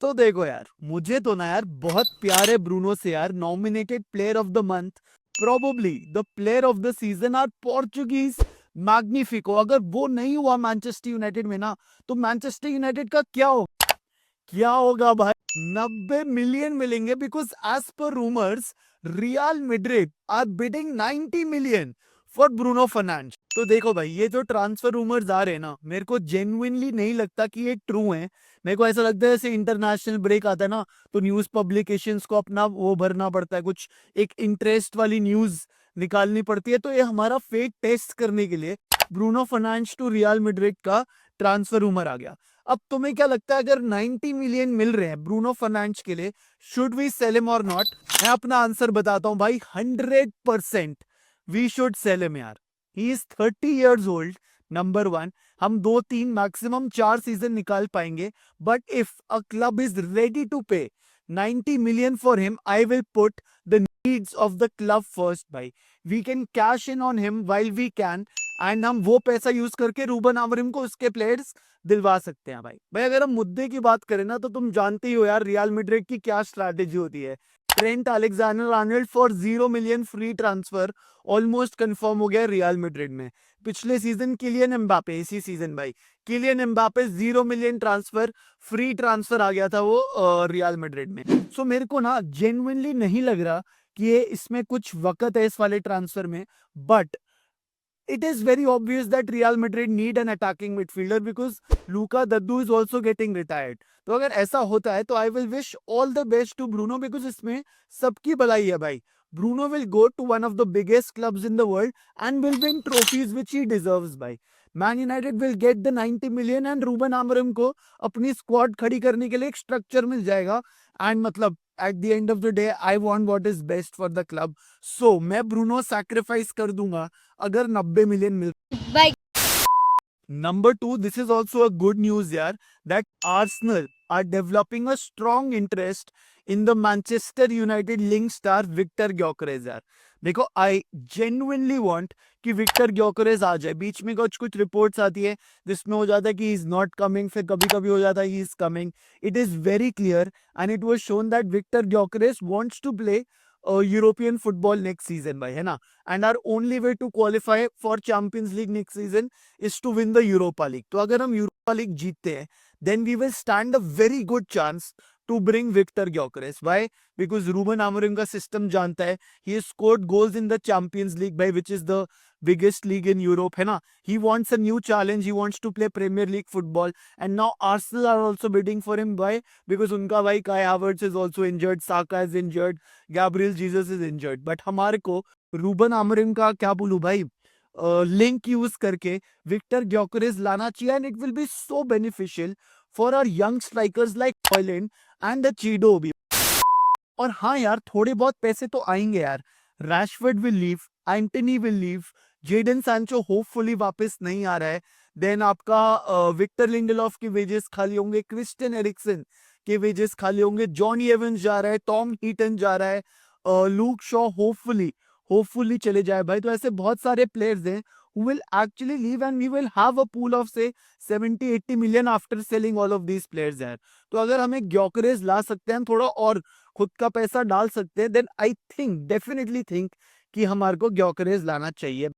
तो देखो यार, मुझे तो ना यार बहुत प्यार है ब्रूनो से यार। Nominated player of the month, probably the player of the season our Portuguese magnifico. अगर वो नहीं हुआ मैनचेस्टर यूनाइटेड में ना, तो मैनचेस्टर यूनाइटेड का क्या होगा भाई। 90 मिलियन मिलेंगे because as per rumours Real Madrid are bidding 90 million for Bruno Fernandes. तो देखो भाई, ये जो ट्रांसफर रूमर्स आ रहे हैं ना, मेरे को जेन्युइनली नहीं लगता कि ये ट्रू है। मेरे को ऐसा लगता है जैसे इंटरनेशनल ब्रेक आता है ना, तो न्यूज पब्लिकेशंस को अपना वो भरना पड़ता है, कुछ एक इंटरेस्ट वाली न्यूज निकालनी पड़ती है। तो ये हमारा फेट टेस्ट करने के लिए Bruno Fernandes to Real Madrid का ट्रांसफर रूमर आ गया। अब तुम्हें क्या लगता है, अगर 90 मिलियन मिल रहे हैं ब्रूनो फर्नांडिस के लिए, शुड वी सेल हिम और नॉट? मैं अपना आंसर बताता हूं भाई, 100% वी शुड सेल हिम यार। He is 30 years old, number one. हम 2 3 मैक्सिमम 4 सीजन निकाल पाएंगे, but if a club is ready to pay 90 million for him, I will put the needs of the club first भाई। We can cash in on him while we can, and हम वो पैसा use करके Ruben Amorim को उसके players दिलवा सकते हैं भाई। अगर हम मुद्दे की बात करें ना, तो तुम जानते ही हो यार रियल मैड्रिड की क्या स्ट्रैटेजी होती है। Trent Alexander Arnold for 0 million free transfer almost confirm हो गया रियल मैड्रिड में। पिछले सीजन किलियन एम्बापे, इसी सीजन भाई Kylian Mbappe 0 million transfer, free transfer आ गया था वो रियल मैड्रिड में। सो मेरे को ना जेन्युइनली नहीं लग रहा कि ये इसमें कुछ वक़्त है इस वाले ट्रांसफर में। But it is very obvious that Real Madrid need an attacking midfielder because Luka Daddu is also getting retired. तो अगर ऐसा होता है तो I will wish all the best to Bruno because इसमें सबकी भलाई है भाई। Bruno will go to one of the biggest clubs in the world and will win trophies which he deserves भाई। Man United will get the 90 million and Ruben Amorim को अपनी squad खड़ी करने के लिए एक स्ट्रक्चर मिल जाएगा। एंड मतलब at the end of the day I want what is best for the club. So मैं ब्रूनो सैक्रिफाइस कर दूंगा अगर 90 मिलियन मिल। Bye. Number two, this is also a good news यार, that Arsenal are developing a strong interest in the Manchester United link star Victor Gyökeres यार। देखो, I genuinely want कि Victor ग्योकरेस आ जाए। बीच में कुछ कुछ रिपोर्ट्स आती है जिसमें हो जाता है कि ही इज नॉट कमिंग, फिर कभी कभी हो जाता है he is coming. It is very clear and it was shown that Viktor Gyokeres wants to play European football next season भाई, है ना। And our only way to qualify for Champions League next season is to win the Europa League. तो अगर हम Europa league जीतते हैं, then we will stand a very good chance to bring Victor Gyökeres. Why? Because Ruben Amorim का system जानता है। He has scored goals in the Champions League by which is the biggest league in Europe, है ना। He wants a new challenge. He wants to play Premier League football. And now Arsenal are also bidding for him. Why? Because उनका भाई Kai Havertz is also injured, Saka is injured, Gabriel Jesus is injured. But हमारे को Ruben आमोरिम का क्या बोलूं भाई, link use करके Viktor Gyokeres लाना चाहिए and it will be so beneficial for our young strikers like Hojlund and the Chido भी। और हाँ यार, थोड़े बहुत पैसे तो आएंगे यार। Rashford will leave, Antony will leave, Jadon Sancho hopefully वापस नहीं आ रहा है। देन आपका विक्टर लिंडेलॉफ के वेजेस खाली होंगे, क्रिस्टियन एरिक्सन के वेजेस खाली होंगे, जॉनी एवंस जा रहा है, टॉम हीटन जा रहा है, लूक शॉ होपफुली चले जाए भाई। तो ऐसे बहुत सारे प्लेयर्स हैं who will actually leave and we will have a pool of say 70 80 million after selling all of these players यार। तो अगर हमें ग्योकरेस ला सकते हैं, थोड़ा और खुद का पैसा डाल सकते हैं, then I think, definitely think कि हमारे को ग्योकरेस लाना चाहिए।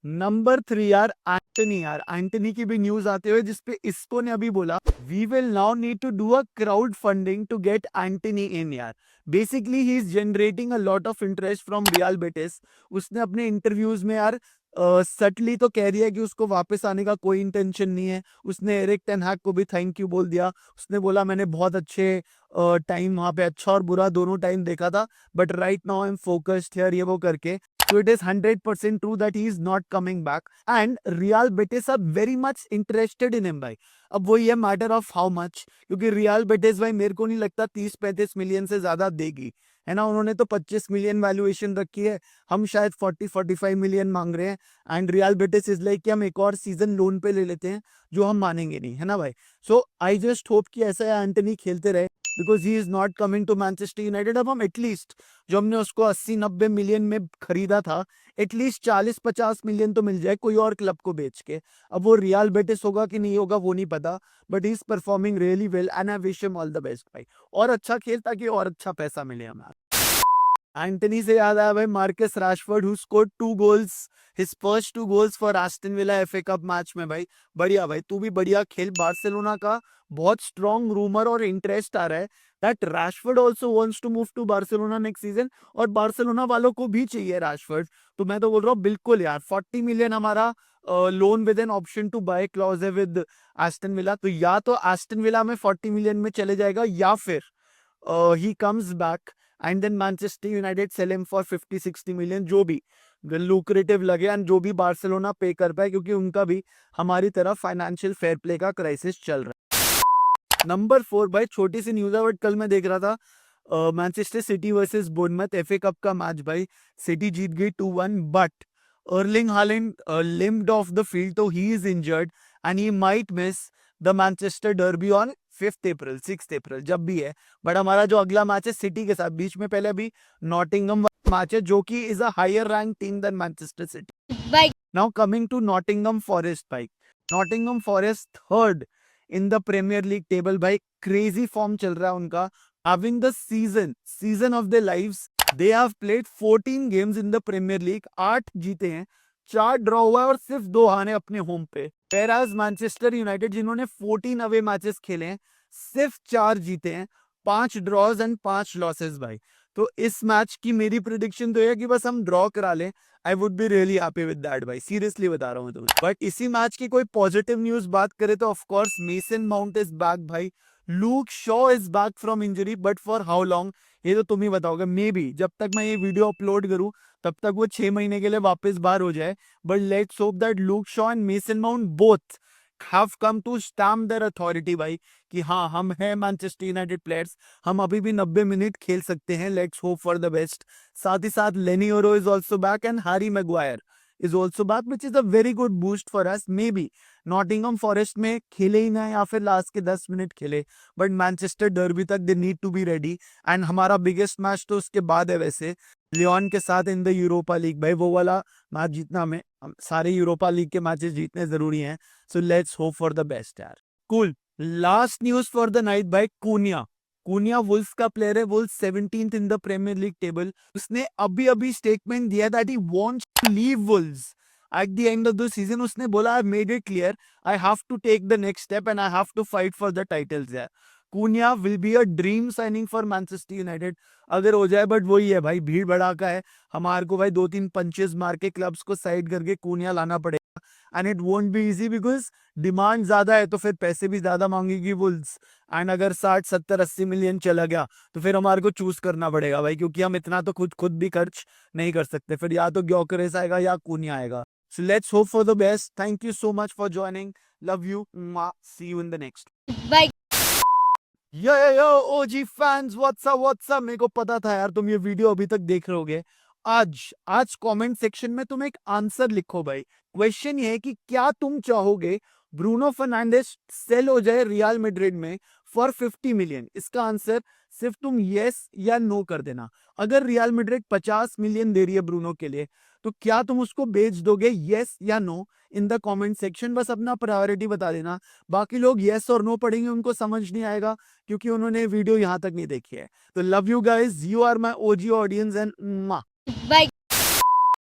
नंबर 3 यार, एंटनी यार। एंटनी की भी न्यूज आते हुए जिसपे इसको ने अभी बोला we will now need to do a crowdfunding to get Antony in यार। Basically he is generating a lot of interest from Real Betis. उसने अपने इंटरव्यूज में यार सटली तो कह रही है कि उसको वापस आने का कोई इंटेंशन नहीं है। उसने एरिक टेन हैग को भी थैंक यू बोल दिया। उसने बोला मैंने बहुत अच्छे टाइम वहां पे, अच्छा और बुरा दोनों टाइम देखा था, but right now I am focused here, ये वो करके। So it is 100% true that he is not coming back and Real Betis are very much interested in him भाई। अब वही है मैटर ऑफ हाउ मच, क्योंकि रियल बेटिस भाई मेरे को नहीं लगता 30 35 मिलियन से ज्यादा देगी, है ना। उन्होंने तो 25 मिलियन वैल्यूएशन रखी है, हम शायद 40 45 मिलियन मांग रहे हैं। And real Betis is like कि हम एक और सीजन लोन पे ले लेते हैं, जो हम मानेंगे नहीं, है ना भाई। सो आई जस्ट होप कि ऐसा एंटनी खेलते रहे because he is not coming to Manchester United. अब हम एटलीस्ट जो हमने उसको 80-90 मिलियन में खरीदा था, एटलीस्ट 40-50 मिलियन तो मिल जाए कोई और क्लब को बेच के। अब वो रियल बेटिस होगा कि नहीं होगा वो नहीं पता, but he is performing really well and I wish him all the best भाई। और अच्छा खेल ताकि और अच्छा पैसा मिले हमें। एंटनी से याद आया भाई, Marcus Rashford who scored 2 goals, his first 2 goals for Aston villa FA cup match में भाई। बढ़िया भाई, तू भी बढ़िया खेल। बार्सिलोना का बहुत स्ट्रॉन्ग रूमर और इंटरेस्ट आ रहा है that Rashford also wants to move to Barcelona next season, और बार्सिलोना वालों को भी चाहिए राशफोर्ड। तो मैं तो बोल रहा हूँ बिल्कुल यार, 40 मिलियन हमारा loan with an option to buy clause है विद एस्टन विला। तो या तो एस्टन विला में 40 मिलियन में चले जाएगा, या फिर he comes back and then Manchester United sell him for 50-60 million, जो भी लुक्रेटिव लगे एंड जो भी बार्सिलोना पे कर पाए, क्योंकि उनका भी हमारी तरफ फाइनेंशियल फेयर प्ले का क्राइसिस चल रहा है। नंबर 4 भाई, छोटी सी न्यूज है बट कल मैं देख रहा था Manchester City versus Bournemouth FA Cup का मैच भाई। सिटी जीत गई 2-1, but Erling Haaland limped off the field, तो he is injured and he might miss the Manchester derby on 5 April 6 April जब भी है। बट हमारा जो अगला मैच है सिटी के साथ, बीच में पहले अभी नॉटिंगम मैच है जो कि is a higher rank team than Manchester City. Now coming to Nottingham Forest भाई, Nottingham Forest third in the Premier League table भाई। क्रेजी फॉर्म चल रहा है उनका, having the season of their lives। they have played 14 games in the Premier League, 8 जीते हैं, 4 draw हुआ है और सिर्फ 2 हारे अपने होम पे। whereas मैनचेस्टर यूनाइटेड जिन्होंने 14 अवे मैचेस खेले हैं, सिर्फ 4 जीते हैं, 5 ड्रॉज एंड 5 लॉसेस भाई। तो इस मैच की मेरी प्रिडिक्शन तो है कि बस हम ड्रॉ करा लें, I would be really happy with that भाई, सीरियसली बता रहा हूँ तुम्हें। बट इसी मैच की कोई पॉजिटिव न्यूज बात करें तो of course Mason Mount is back भाई। Luke Shaw is back from injury, but for how long ये तो तुम ही बताओगे। मे बी जब तक मैं ये वीडियो अपलोड करूं तब तक वो 6 महीने के लिए वापस बाहर हो जाए। But let's hope that Luke Shaw and Mason Mount both have come to stamp their authority भाई, कि हाँ हम हैं मैनचेस्टर यूनाइटेड प्लेयर्स, हम अभी भी 90 मिनट खेल सकते हैं। Let's hope for the best. साथ ही साथ लेनी ओरो is also back and Harry Maguire is also back, which is a very good boost for us. Maybe Nottingham forest में खेले ही ना या फिर लास्ट के 10 मिनट खेले, बट मैनचेस्टर डर्बी तक they need to be ready. And हमारा biggest match तो उसके बाद है वैसे, लियोन के साथ इन द यूरोपा लीग भाई। वो वाला मैच जीतना हमें, सारे यूरोपा लीग के मैचेस जीतने जरूरी हैं। So let's hope for the best यार। Cool. Last news for the night भाई, कूनिया। कूनिया वुल्फ का प्लेयर है, Wolf 17th in the Premier League table. उसने अभी अभी स्टेटमेंट दिया that he wants to leave Wolves at the end of the season। उसने बोला I made it clear I have to take the next step and I have to fight for the titles there। Cunha will be a dream signing for Manchester United अगर हो जाए, but वही है भाई, भीड़ भड़ाका है। हमारे को भाई 2-3 पंचेस मार के क्लब्स को साइड करके Cunha लाना पड़ेगा, and it won't be easy because demand ज्यादा है, तो फिर पैसे भी ज्यादा मांगेगी वुल्व्स। एंड अगर 60-70-80 मिलियन चला गया तो फिर हमारे को चूज करना पड़ेगा भाई, क्योंकि हम इतना तो खुद भी खर्च नहीं कर सकते। फिर या तो ग्योकरेस आएगा या Cunha आएगा। So let's hope for the best. Thank you so much for joining. Love you. Mwah. See you in the next. Bye. Yo OG fans, what's up, what's up? मेरे को पता था यार तुम ये वीडियो अभी तक देख रहे होगे। आज कमेंट सेक्शन में तुम एक आंसर लिखो भाई। क्वेश्चन ये है कि क्या तुम चाहोगे ब्रूनो फर्नांडिस सेल हो जाए रियल मैड्रिड में फॉर 50 मिलियन? इसका आंसर सिर्फ तुम यस या नो कर देना। अगर रियल मैड्रिड 50 मिलियन दे रही है ब्रूनो के लिए, तो क्या तुम उसको बेच दोगे, यस या no, in the comment section. बस अपना प्रायोरिटी बता देना। बाकी लोग यस और नो पढ़ेंगे, उनको समझ नहीं आएगा क्योंकि उन्होंने वीडियो यहां तक नहीं देखी है। तो love you guys, you are my OG audience and Bye.